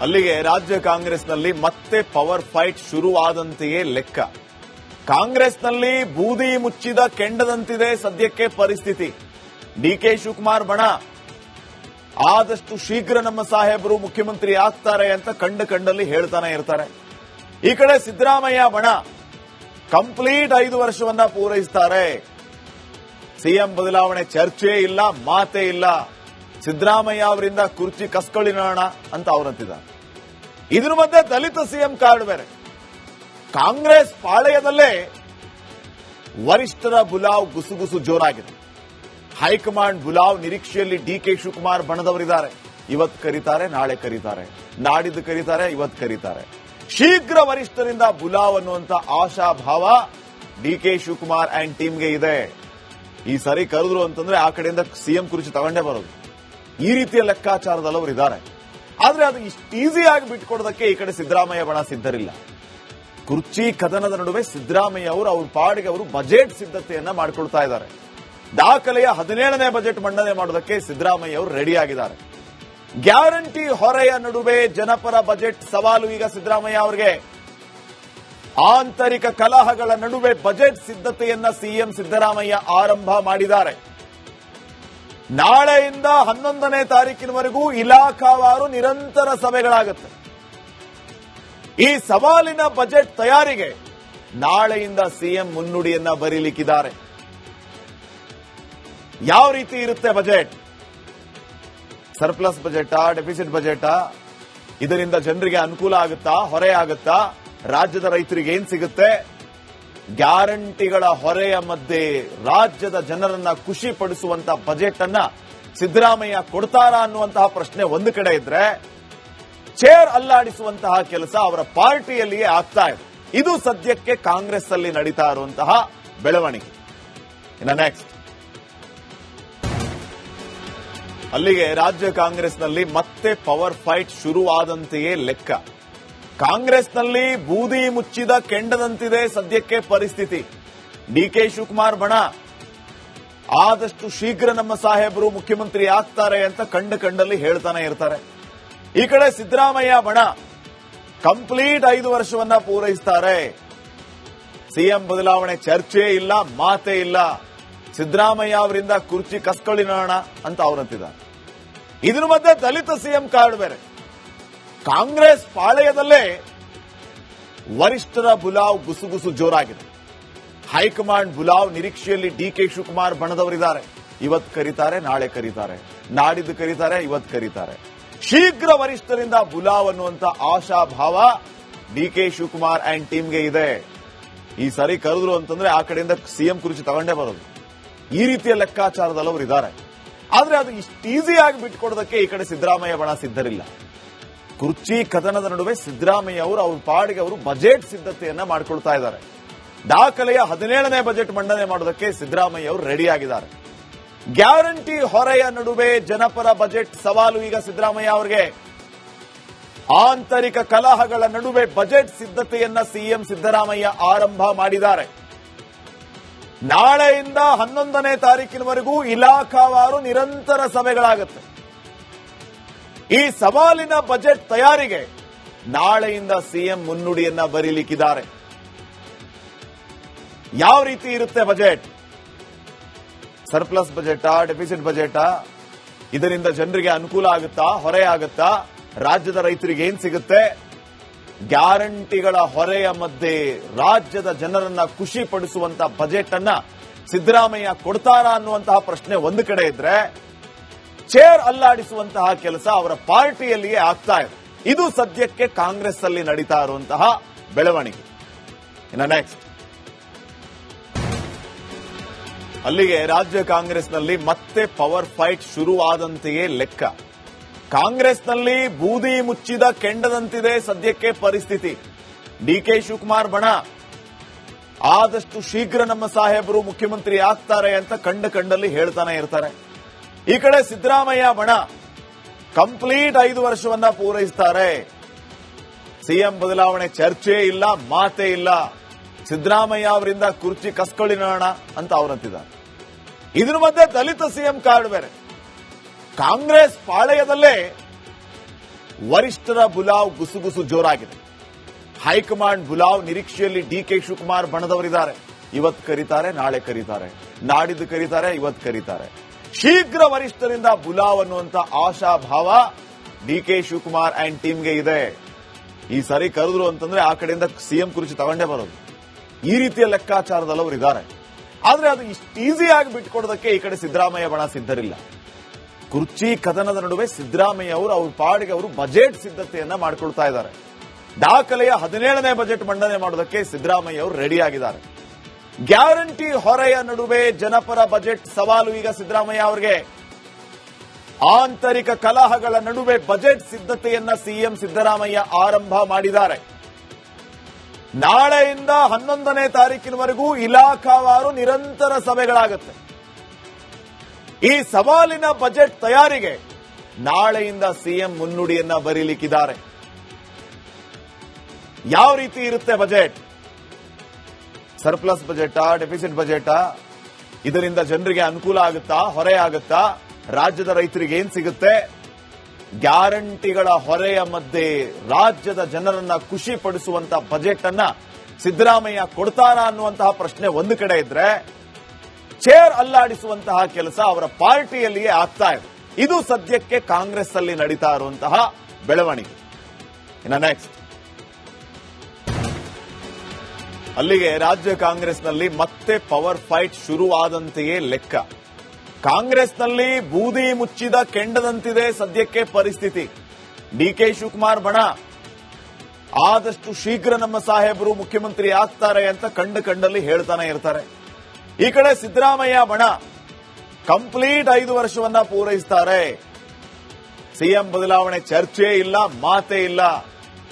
ಅಲ್ಲಿಗೆ ರಾಜ್ಯ ಕಾಂಗ್ರೆಸ್ನಲ್ಲಿ ಮತ್ತೆ ಪವರ್ ಫೈಟ್ ಶುರುವಾದಂತೆಯೇ ಲೆಕ್ಕ. ಕಾಂಗ್ರೆಸ್ನಲ್ಲಿ ಬೂದಿ ಮುಚ್ಚಿದ ಕೆಂಡದಂತಿದೆ ಸದ್ಯಕ್ಕೆ ಪರಿಸ್ಥಿತಿ. ಡಿಕೆ ಶಿವಕುಮಾರ್ ಬಣ ಆದಷ್ಟು ಶೀಘ್ರ ನಮ್ಮ ಸಾಹೇಬರು ಮುಖ್ಯಮಂತ್ರಿ ಆಗ್ತಾರೆ ಅಂತ ಕಂಡಲ್ಲಿ ಹೇಳ್ತಾನೆ ಇರ್ತಾರೆ. ಈ ಕಡೆ ಸಿದ್ದರಾಮಯ್ಯ ಬಣ ಕಂಪ್ಲೀಟ್ 5 ವರ್ಷವನ್ನ ಪೂರೈಸ್ತಾರೆ. ಸಿಎಂ ಬದಲಾವಣೆ ಚರ್ಚೆ ಇಲ್ಲ, ಮಾತೇ ಇಲ್ಲ. ಸಿದ್ದರಾಮಯ್ಯ ಅವರಿಂದ ಕುರ್ಚಿ ಕಸ್ಕೊಳ್ಳೋಣ ಅಂತ ಅವರಂತಿದ್ದಾರೆ. ಇದ್ರ ಮಧ್ಯೆ ದಲಿತ ಸಿಎಂ ಕಾರ್ಡ್ ಬೇರೆ. ಕಾಂಗ್ರೆಸ್ ಪಾಳೆಯದಲ್ಲೇ ವರಿಷ್ಠರ ಬುಲಾವ್ ಗುಸುಗುಸು ಜೋರಾಗಿದೆ. ಹೈಕಮಾಂಡ್ ಬುಲಾವ್ ನಿರೀಕ್ಷೆಯಲ್ಲಿ ಡಿಕೆ ಶಿವಕುಮಾರ್ ಬಣದವರಿದ್ದಾರೆ. ಇವತ್ತು ಕರೀತಾರೆ, ನಾಳೆ ಕರೀತಾರೆ, ನಾಡಿದ್ದು ಕರೀತಾರೆ, ಇವತ್ತು ಕರೀತಾರೆ. ಶೀಘ್ರ ವರಿಷ್ಠರಿಂದ ಬುಲಾವ್ ಅನ್ನುವಂತ ಆಶಾಭಾವ ಡಿಕೆ ಶಿವಕುಮಾರ್ ಅಂಡ್ ಟೀಮ್ಗೆ ಇದೆ. ಈ ಸರಿ ಕರೆದ್ರು ಅಂತಂದ್ರೆ ಆ ಕಡೆಯಿಂದ ಸಿಎಂ ಕುರ್ಚಿ ತಗೊಂಡೇ ಬರೋದು. ಈ ರೀತಿಯ ಲೆಕ್ಕಾಚಾರದಲ್ಲಿ ಅವರು ಇದ್ದಾರೆ. ಆದ್ರೆ ಅದು ಇಷ್ಟು ಈಸಿಯಾಗಿ ಬಿಟ್ಕೊಡೋದಕ್ಕೆ ಈ ಕಡೆ ಸಿದ್ದರಾಮಯ್ಯ ಬಣ ಸಿದ್ಧರಿಲ್ಲ. ಕುರ್ಚಿ ಕದನದ ನಡುವೆ ಸಿದ್ದರಾಮಯ್ಯ ಅವರು ಅವ್ರ ಪಾಡಿಗೆ ಅವರು ಬಜೆಟ್ ಸಿದ್ಧತೆಯನ್ನ ಮಾಡಿಕೊಳ್ತಾ ಇದ್ದಾರೆ. ದಾಖಲೆಯ 17ನೇ ಬಜೆಟ್ ಮಂಡನೆ ಮಾಡೋದಕ್ಕೆ ಸಿದ್ದರಾಮಯ್ಯ ಅವರು ರೆಡಿ ಆಗಿದ್ದಾರೆ. ಗ್ಯಾರಂಟಿ ಹೊರೆಯ ನಡುವೆ ಜನಪರ ಬಜೆಟ್ ಸವಾಲು ಈಗ ಸಿದ್ದರಾಮಯ್ಯ ಅವರಿಗೆ. ಆಂತರಿಕ ಕಲಹಗಳ ನಡುವೆ ಬಜೆಟ್ ಸಿದ್ಧತೆಯನ್ನ ಸಿಎಂ ಸಿದ್ದರಾಮಯ್ಯ ಆರಂಭ ಮಾಡಿದ್ದಾರೆ. ನಾಳೆಯಿಂದ 11ನೇ ತಾರೀಕಿನವರೆಗೂ ಇಲಾಖಾವಾರು ನಿರಂತರ ಸಭೆಗಳಾಗುತ್ತೆ. ಈ ಸವಾಲಿನ ಬಜೆಟ್ ತಯಾರಿಗೆ ನಾಳೆಯಿಂದ ಸಿಎಂ ಮುನ್ನುಡಿಯನ್ನ ಬರೀಲಿಕ್ಕಿದ್ದಾರೆ. ಯಾವ ರೀತಿ ಇರುತ್ತೆ ಬಜೆಟ್? ಸರ್ಪ್ಲಸ್ ಬಜೆಟಾ, ಡೆಫಿಸಿಟ್ ಬಜೆಟಾ? ಇದರಿಂದ ಜನರಿಗೆ ಅನುಕೂಲ ಆಗುತ್ತಾ, ಹೊರೆ ಆಗುತ್ತಾ? ರಾಜ್ಯದ ರೈತರಿಗೆ ಏನ್ ಸಿಗುತ್ತೆ? ಗ್ಯಾರಂಟಿಗಳ ಹೊರೆಯ ಮಧ್ಯೆ ರಾಜ್ಯದ ಜನರನ್ನ ಖುಷಿ ಪಡಿಸುವಂತಹ ಬಜೆಟ್ ಅನ್ನ ಸಿದ್ದರಾಮಯ್ಯ ಕೊಡ್ತಾರಾ ಅನ್ನುವಂತಹ ಪ್ರಶ್ನೆ ಒಂದು ಕಡೆ ಇದ್ರೆ, ಚೇರ್ ಅಲ್ಲಾಡಿಸುವಂತಹ ಕೆಲಸ ಅವರ ಪಾರ್ಟಿಯಲ್ಲಿಯೇ ಆಗ್ತಾ ಇದೆ. ಇದು ಸದ್ಯಕ್ಕೆ ಕಾಂಗ್ರೆಸ್ ಅಲ್ಲಿ ನಡೀತಾ ಇರುವಂತಹ ಬೆಳವಣಿಗೆ. ಇನ್ನು ನೆಕ್ಸ್ಟ್, ಅಲ್ಲಿಗೆ ರಾಜ್ಯ ಕಾಂಗ್ರೆಸ್ನಲ್ಲಿ ಮತ್ತೆ ಪವರ್ ಫೈಟ್ ಶುರುವಾದಂತೆಯೇ ಲೆಕ್ಕ. ಕಾಂಗ್ರೆಸ್ನಲ್ಲಿ ಬೂದಿ ಮುಚ್ಚಿದ ಕೆಂಡದಂತಿದೆ ಸದ್ಯಕ್ಕೆ ಪರಿಸ್ಥಿತಿ. ಡಿಕೆ ಶಿವಕುಮಾರ್ ಬಣ ಆದಷ್ಟು ಶೀಘ್ರ ನಮ್ಮ ಸಾಹೇಬರು ಮುಖ್ಯಮಂತ್ರಿ ಆಗ್ತಾರೆ ಅಂತ ಕಂಡಲ್ಲಿ ಹೇಳ್ತಾನೆ ಇರ್ತಾರೆ. ಈ ಕಡೆ ಸಿದ್ದರಾಮಯ್ಯ ಬಣ ಕಂಪ್ಲೀಟ್ 5 ವರ್ಷವನ್ನ ಪೂರೈಸ್ತಾರೆ. ಸಿಎಂ ಬದಲಾವಣೆ ಚರ್ಚೆ ಇಲ್ಲ, ಮಾತೇ ಇಲ್ಲ. ಸಿದ್ದರಾಮಯ್ಯ ಅವರಿಂದ ಕುರ್ಚಿ ಕಸ್ಕೊಳ್ಳೋಣ ಅಂತ ಅವರಂತಿದ್ದಾರೆ. ಇದ್ರ ಮಧ್ಯೆ ದಲಿತ ಸಿಎಂ ಕಾರ್ಡ್ ಬೇರೆ. ಕಾಂಗ್ರೆಸ್ ಪಾಳೆಯದಲ್ಲೇ ವರಿಷ್ಠರ ಬುಲಾವ್ ಗುಸುಗುಸು ಜೋರಾಗಿದೆ. ಹೈಕಮಾಂಡ್ ಬುಲಾವ್ ನಿರೀಕ್ಷೆಯಲ್ಲಿ ಡಿಕೆ ಶಿವಕುಮಾರ್ ಬಣದವರಿದ್ದಾರೆ. ಇವತ್ತು ಕರೀತಾರೆ, ನಾಳೆ ಕರೀತಾರೆ, ನಾಡಿದ್ದು ಕರೀತಾರೆ, ಇವತ್ತು ಕರೀತಾರೆ. ಶೀಘ್ರ ವರಿಷ್ಠರಿಂದ ಬುಲಾವ್ ಅನ್ನುವಂತ ಆಶಾಭಾವ ಡಿಕೆ ಶಿವಕುಮಾರ್ ಅಂಡ್ ಟೀಮ್ಗೆ ಇದೆ. ಈ ಸರಿ ಕರೆದ್ರು ಅಂತಂದ್ರೆ ಆ ಕಡೆಯಿಂದ ಸಿಎಂ ಕುರ್ಚಿ ತಗೊಂಡೇ ಬರೋದು. ಈ ರೀತಿಯ ಲೆಕ್ಕಾಚಾರದಲ್ಲಿ ಅವರು ಇದ್ದಾರೆ. ಆದ್ರೆ ಅದು ಇಷ್ಟು ಈಸಿಯಾಗಿ ಬಿಟ್ಕೊಡೋದಕ್ಕೆ ಈ ಕಡೆ ಸಿದ್ದರಾಮಯ್ಯ ಬಣ ಸಿದ್ಧರಿಲ್ಲ. ಕುರ್ಚಿ ಕದನದ ನಡುವೆ ಸಿದ್ದರಾಮಯ್ಯ ಅವರು ಅವ್ರ ಪಾಡಿಗೆ ಅವರು ಬಜೆಟ್ ಸಿದ್ಧತೆಯನ್ನ ಮಾಡಿಕೊಳ್ತಾ ಇದ್ದಾರೆ. ದಾಖಲೆಯ 17ನೇ ಬಜೆಟ್ ಮಂಡನೆ ಮಾಡೋದಕ್ಕೆ ಸಿದ್ದರಾಮಯ್ಯ ಅವರು ರೆಡಿ ಆಗಿದ್ದಾರೆ. ಗ್ಯಾರಂಟಿ ಹೊರೆಯ ನಡುವೆ ಜನಪರ ಬಜೆಟ್ ಸವಾಲು ಈಗ ಸಿದ್ದರಾಮಯ್ಯ ಅವರಿಗೆ. ಆಂತರಿಕ ಕಲಹಗಳ ನಡುವೆ ಬಜೆಟ್ ಸಿದ್ಧತೆಯನ್ನ ಸಿಎಂ ಸಿದ್ದರಾಮಯ್ಯ ಆರಂಭ ಮಾಡಿದ್ದಾರೆ. ನಾಳೆಯಿಂದ 11ನೇ ತಾರೀಕಿನವರೆಗೂ ಇಲಾಖಾವಾರು ನಿರಂತರ ಸಭೆಗಳಾಗುತ್ತೆ. ಈ ಸವಾಲಿನ ಬಜೆಟ್ ತಯಾರಿಗೆ ನಾಳೆಯಿಂದ ಸಿಎಂ ಮುನ್ನುಡಿಯನ್ನ ಬರೀಲಿಕ್ಕಿದ್ದಾರೆ. ಯಾವ ರೀತಿ ಇರುತ್ತೆ ಬಜೆಟ್? ಸರ್ಪ್ಲಸ್ ಬಜೆಟಾ, ಡೆಫಿಸಿಟ್ ಬಜೆಟಾ? ಇದರಿಂದ ಜನರಿಗೆ ಅನುಕೂಲ ಆಗುತ್ತಾ, ಹೊರೆ ಆಗುತ್ತಾ? ರಾಜ್ಯದ ರೈತರಿಗೆ ಏನ್ ಸಿಗುತ್ತೆ? ಗ್ಯಾರಂಟಿಗಳ ಹೊರೆಯ ಮಧ್ಯೆ ರಾಜ್ಯದ ಜನರನ್ನ ಖುಷಿ ಪಡಿಸುವಂತಹ ಬಜೆಟ್ ಅನ್ನ ಸಿದ್ದರಾಮಯ್ಯ ಕೊಡ್ತಾರಾ ಅನ್ನುವಂತಹ ಪ್ರಶ್ನೆ ಒಂದು ಕಡೆ ಇದ್ರೆ, ಚೇರ್ ಅಲ್ಲಾಡಿಸುವಂತಹ ಕೆಲಸ ಅವರ ಪಾರ್ಟಿಯಲ್ಲಿಯೇ ಆಗ್ತಾ ಇದೆ. ಇದು ಸದ್ಯಕ್ಕೆ ಕಾಂಗ್ರೆಸ್ ಅಲ್ಲಿ ನಡೀತಾ ಇರುವಂತಹ ಬೆಳವಣಿಗೆ. ಇನ್ನು ನೆಕ್ಸ್ಟ್, ಅಲ್ಲಿಗೆ ರಾಜ್ಯ ಕಾಂಗ್ರೆಸ್ನಲ್ಲಿ ಮತ್ತೆ ಪವರ್ ಫೈಟ್ ಶುರುವಾದಂತೆಯೇ ಲೆಕ್ಕ. ಕಾಂಗ್ರೆಸ್ನಲ್ಲಿ ಬೂದಿ ಮುಚ್ಚಿದ ಕೆಂಡದಂತಿದೆ ಸದ್ಯಕ್ಕೆ ಪರಿಸ್ಥಿತಿ. ಡಿಕೆ ಶಿವಕುಮಾರ್ ಬಣ ಆದಷ್ಟು ಶೀಘ್ರ ನಮ್ಮ ಸಾಹೇಬರು ಮುಖ್ಯಮಂತ್ರಿ ಆಗ್ತಾರೆ ಅಂತ ಕಂಡಲ್ಲಿ ಹೇಳ್ತಾನೆ ಇರ್ತಾರೆ. ಈ ಕಡೆ ಸಿದ್ದರಾಮಯ್ಯ ಬಣ ಕಂಪ್ಲೀಟ್ 5 ವರ್ಷವನ್ನ ಪೂರೈಸ್ತಾರೆ. ಸಿಎಂ ಬದಲಾವಣೆ ಚರ್ಚೆ ಇಲ್ಲ, ಮಾತೇ ಇಲ್ಲ. ಸಿದ್ದರಾಮಯ್ಯ ಅವರಿಂದ ಕುರ್ಚಿ ಕಸ್ಕೊಳ್ಳೋಣ ಅಂತ ಅವರಂತಿದ್ದಾರೆ. ಇದ್ರ ಮಧ್ಯೆ ದಲಿತ ಸಿಎಂ ಕಾರ್ಡ್ ಬೇರೆ. ಕಾಂಗ್ರೆಸ್ ಪಾಳೆಯದಲ್ಲೇ ವರಿಷ್ಠರ ಬುಲಾವ್ ಗುಸುಗುಸು ಜೋರಾಗಿದೆ. ಹೈಕಮಾಂಡ್ ಬುಲಾವ್ ನಿರೀಕ್ಷೆಯಲ್ಲಿ ಡಿಕೆ ಶಿವಕುಮಾರ್ ಬಣದವರಿದ್ದಾರೆ. ಇವತ್ತು ಕರೀತಾರೆ, ನಾಳೆ ಕರೀತಾರೆ, ನಾಡಿದ್ದು ಕರೀತಾರೆ, ಇವತ್ತು ಕರೀತಾರೆ. ಶೀಘ್ರ ವರಿಷ್ಠರಿಂದ ಬುಲಾವ್ ಅನ್ನುವಂತ ಆಶಾಭಾವ ಡಿಕೆ ಶಿವಕುಮಾರ್ ಅಂಡ್ ಟೀಮ್ಗೆ ಇದೆ. ಈ ಸಾರಿ ಕರೆದ್ರು ಅಂತಂದ್ರೆ ಆ ಕಡೆಯಿಂದ ಸಿಎಂ ಕುರ್ಚಿ ತಗೊಂಡೇ ಬರೋದು. ಈ ರೀತಿಯ ಲೆಕ್ಕಾಚಾರದಲ್ಲಿ ಅವರು ಇದ್ದಾರೆ. ಆದ್ರೆ ಅದು ಇಷ್ಟು ಈಸಿಯಾಗಿ ಬಿಟ್ಕೊಡೋದಕ್ಕೆ ಈ ಕಡೆ ಸಿದ್ದರಾಮಯ್ಯ ಬಣ ಸಿದ್ಧರಿಲ್ಲ. ಕುರ್ಚಿ ಕದನದ ನಡುವೆ ಸಿದ್ದರಾಮಯ್ಯ ಅವರು ಅವ್ರ ಪಾಡಿಗೆ ಅವರು ಬಜೆಟ್ ಸಿದ್ಧತೆಯನ್ನ ಮಾಡಿಕೊಳ್ತಾ ಇದ್ದಾರೆ. ದಾಖಲೆಯ 17ನೇ ಬಜೆಟ್ ಮಂಡನೆ ಮಾಡೋದಕ್ಕೆ ಸಿದ್ದರಾಮಯ್ಯ ಅವರು ರೆಡಿ ಆಗಿದ್ದಾರೆ. ಗ್ಯಾರಂಟಿ ಹೊರೆಯ ನಡುವೆ ಜನಪರ ಬಜೆಟ್ ಸವಾಲು ಈಗ ಸಿದ್ದರಾಮಯ್ಯ ಅವರಿಗೆ. ಆಂತರಿಕ ಕಲಹಗಳ ನಡುವೆ ಬಜೆಟ್ ಸಿದ್ಧತೆಯನ್ನ ಸಿಎಂ ಸಿದ್ದರಾಮಯ್ಯ ಆರಂಭ ಮಾಡಿದ್ದಾರೆ. ನಾಳೆಯಿಂದ 11ನೇ ತಾರೀಕಿನವರೆಗೂ ಇಲಾಖಾವಾರು ನಿರಂತರ ಸಭೆಗಳಾಗುತ್ತೆ. ಈ ಸವಾಲಿನ ಬಜೆಟ್ ತಯಾರಿಗೆ ನಾಳೆಯಿಂದ ಸಿಎಂ ಮುನ್ನುಡಿಯನ್ನ ಬರೀಲಿಕ್ಕಿದ್ದಾರೆ. ಯಾವ ರೀತಿ ಇರುತ್ತೆ ಬಜೆಟ್? ಸರ್ಪ್ಲಸ್ ಬಜೆಟಾ, ಡೆಫಿಸಿಟ್ ಬಜೆಟಾ? ಇದರಿಂದ ಜನರಿಗೆ ಅನುಕೂಲ ಆಗುತ್ತಾ, ಹೊರೆ ಆಗುತ್ತಾ? ರಾಜ್ಯದ ರೈತರಿಗೆ ಏನ್ ಸಿಗುತ್ತೆ? ಗ್ಯಾರಂಟಿಗಳ ಹೊರೆಯ ಮಧ್ಯೆ ರಾಜ್ಯದ ಜನರನ್ನ ಖುಷಿ ಪಡಿಸುವಂತ ಬಜೆಟ್ ಅನ್ನ ಸಿದ್ದರಾಮಯ್ಯ ಕೊಡ್ತಾರಾ ಅನ್ನುವಂತಹ ಪ್ರಶ್ನೆ ಒಂದು ಕಡೆ ಇದ್ರೆ, ಚೇರ್ ಅಲ್ಲಾಡಿಸುವಂತಹ ಕೆಲಸ ಅವರ ಪಾರ್ಟಿಯಲ್ಲಿಯೇ ಆಗ್ತಾ ಇದೆ. ಇದು ಸದ್ಯಕ್ಕೆ ಕಾಂಗ್ರೆಸ್ ಅಲ್ಲಿ ನಡೀತಾ ಇರುವಂತಹ ಬೆಳವಣಿಗೆ. ಇನ್ನು ನೆಕ್ಸ್ಟ್, ಅಲ್ಲಿಗೆ ರಾಜ್ಯ ಕಾಂಗ್ರೆಸ್ನಲ್ಲಿ ಮತ್ತೆ ಪವರ್ ಫೈಟ್ ಶುರುವಾದಂತೆಯೇ ಲೆಕ್ಕ. ಕಾಂಗ್ರೆಸ್ನಲ್ಲಿ ಬೂದಿ ಮುಚ್ಚಿದ ಕೆಂಡದಂತಿದೆ ಸದ್ಯಕ್ಕೆ ಪರಿಸ್ಥಿತಿ. ಡಿಕೆ ಶಿವಕುಮಾರ್ ಬಣ ಆದಷ್ಟು ಶೀಘ್ರ ನಮ್ಮ ಸಾಹೇಬರು ಮುಖ್ಯಮಂತ್ರಿ ಆಗ್ತಾರೆ ಅಂತ ಕಂಡಲ್ಲಿ ಹೇಳ್ತಾನೆ ಇರ್ತಾರೆ. ಈ ಕಡೆ ಸಿದ್ದರಾಮಯ್ಯ ಬಣ ಕಂಪ್ಲೀಟ್ 5 ವರ್ಷವನ್ನ ಪೂರೈಸ್ತಾರೆ. ಸಿಎಂ ಬದಲಾವಣೆ ಚರ್ಚೆ ಇಲ್ಲ, ಮಾತೇ ಇಲ್ಲ.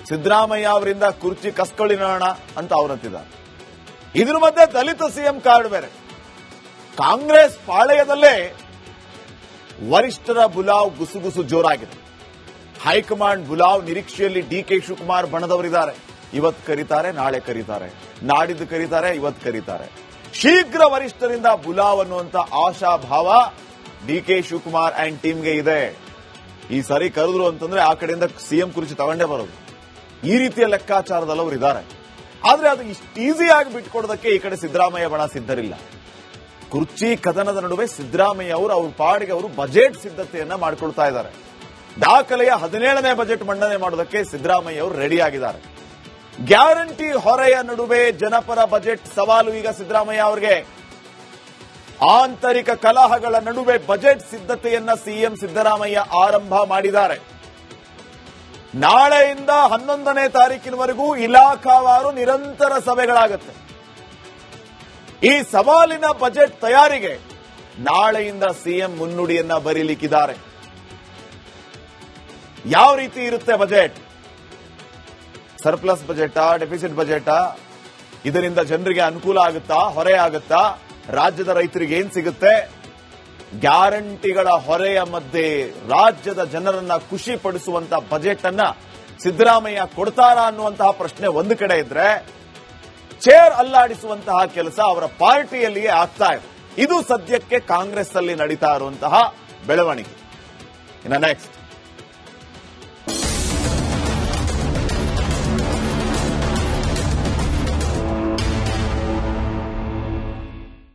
ಸಿದ್ದರಾಮಯ್ಯ ಅವರಿಂದ ಕುರ್ಚಿ ಕಸ್ಕೊಳ್ಳಿ ನೋಡೋಣ ಅಂತ ಅವರಂತಿದ್ದಾರೆ. ಇದ್ರ ಮಧ್ಯೆ ದಲಿತ ಸಿಎಂ ಕಾರ್ಡ್ ಬೇರೆ. ಕಾಂಗ್ರೆಸ್ ಪಾಳೆಯದಲ್ಲೇ ವರಿಷ್ಠರ ಬುಲಾವ್ ಗುಸುಗುಸು ಜೋರಾಗಿದೆ. ಹೈಕಮಾಂಡ್ ಬುಲಾವ್ ನಿರೀಕ್ಷೆಯಲ್ಲಿ ಡಿಕೆ ಶಿವಕುಮಾರ್ ಬಣದವರಿದ್ದಾರೆ. ಇವತ್ತು ಕರೀತಾರೆ, ನಾಳೆ ಕರೀತಾರೆ, ನಾಡಿದ್ದು ಕರೀತಾರೆ, ಇವತ್ತು ಕರೀತಾರೆ. ಶೀಘ್ರ ವರಿಷ್ಠರಿಂದ ಬುಲಾವ್ ಅನ್ನುವಂತ ಆಶಾಭಾವ ಡಿಕೆ ಶಿವಕುಮಾರ್ ಅಂಡ್ ಟೀಮ್ಗೆ ಇದೆ. ಈ ಸಾರಿ ಕರೆದ್ರು ಅಂತಂದ್ರೆ ಆ ಕಡೆಯಿಂದ ಸಿಎಂ ಕುರ್ಚಿ ತಗೊಂಡೇ ಬರೋದು. ಈ ರೀತಿಯ ಲೆಕ್ಕಾಚಾರದಲ್ಲಿ ಅವರು ಇದ್ದಾರೆ. ಆದ್ರೆ ಅದು ಇಷ್ಟು ಈಸಿಯಾಗಿ ಬಿಟ್ಕೊಡೋದಕ್ಕೆ ಈ ಕಡೆ ಸಿದ್ದರಾಮಯ್ಯ ಬಣ ಸಿದ್ಧರಿಲ್ಲ. ಕುರ್ಚಿ ಕದನದ ನಡುವೆ ಸಿದ್ದರಾಮಯ್ಯ ಅವರು ಅವ್ರ ಪಾಡಿಗೆ ಅವರು ಬಜೆಟ್ ಸಿದ್ಧತೆಯನ್ನ ಮಾಡಿಕೊಳ್ತಾ ಇದ್ದಾರೆ. ದಾಖಲೆಯ 17ನೇ ಬಜೆಟ್ ಮಂಡನೆ ಮಾಡೋದಕ್ಕೆ ಸಿದ್ದರಾಮಯ್ಯ ಅವರು ರೆಡಿ ಆಗಿದ್ದಾರೆ. ಗ್ಯಾರಂಟಿ ಹೊರೆಯ ನಡುವೆ ಜನಪರ ಬಜೆಟ್ ಸವಾಲು ಈಗ ಸಿದ್ದರಾಮಯ್ಯ ಅವರಿಗೆ. ಆಂತರಿಕ ಕಲಹಗಳ ನಡುವೆ ಬಜೆಟ್ ಸಿದ್ಧತೆಯನ್ನ ಸಿಎಂ ಸಿದ್ದರಾಮಯ್ಯ ಆರಂಭ ಮಾಡಿದ್ದಾರೆ. ನಾಳೆಯಿಂದ 11ನೇ ತಾರೀಕಿನವರೆಗೂ ಇಲಾಖಾವಾರು ನಿರಂತರ ಸಭೆಗಳಾಗುತ್ತೆ. ಈ ಸವಾಲಿನ ಬಜೆಟ್ ತಯಾರಿಗೆ ನಾಳೆಯಿಂದ ಸಿಎಂ ಮುನ್ನುಡಿಯನ್ನ ಬರೀಲಿಕ್ಕಿದ್ದಾರೆ. ಯಾವ ರೀತಿ ಇರುತ್ತೆ ಬಜೆಟ್? ಸರ್ಪ್ಲಸ್ ಬಜೆಟಾ, ಡೆಫಿಸಿಟ್ ಬಜೆಟಾ? ಇದರಿಂದ ಜನರಿಗೆ ಅನುಕೂಲ ಆಗುತ್ತಾ, ಹೊರೆ ಆಗುತ್ತಾ? ರಾಜ್ಯದ ರೈತರಿಗೆ ಏನ್ ಸಿಗುತ್ತೆ? ಗ್ಯಾರಂಟಿಗಳ ಹೊರೆಯ ಮಧ್ಯೆ ರಾಜ್ಯದ ಜನರನ್ನ ಖುಷಿ ಪಡಿಸುವಂತ ಬಜೆಟ್ ಅನ್ನ ಸಿದ್ದರಾಮಯ್ಯ ಕೊಡ್ತಾರಾ ಅನ್ನುವಂತಹ ಪ್ರಶ್ನೆ ಒಂದು ಕಡೆ ಇದ್ರೆ, ಚೇರ್ ಅಲ್ಲಾಡಿಸುವಂತಹ ಕೆಲಸ ಅವರ ಪಾರ್ಟಿಯಲ್ಲಿಯೇ ಆಗ್ತಾ ಇದೆ. ಇದು ಸದ್ಯಕ್ಕೆ ಕಾಂಗ್ರೆಸ್ ಅಲ್ಲಿ ನಡೀತಾ ಇರುವಂತಹ ಬೆಳವಣಿಗೆ. ಇನ್ನು ನೆಕ್ಸ್ಟ್,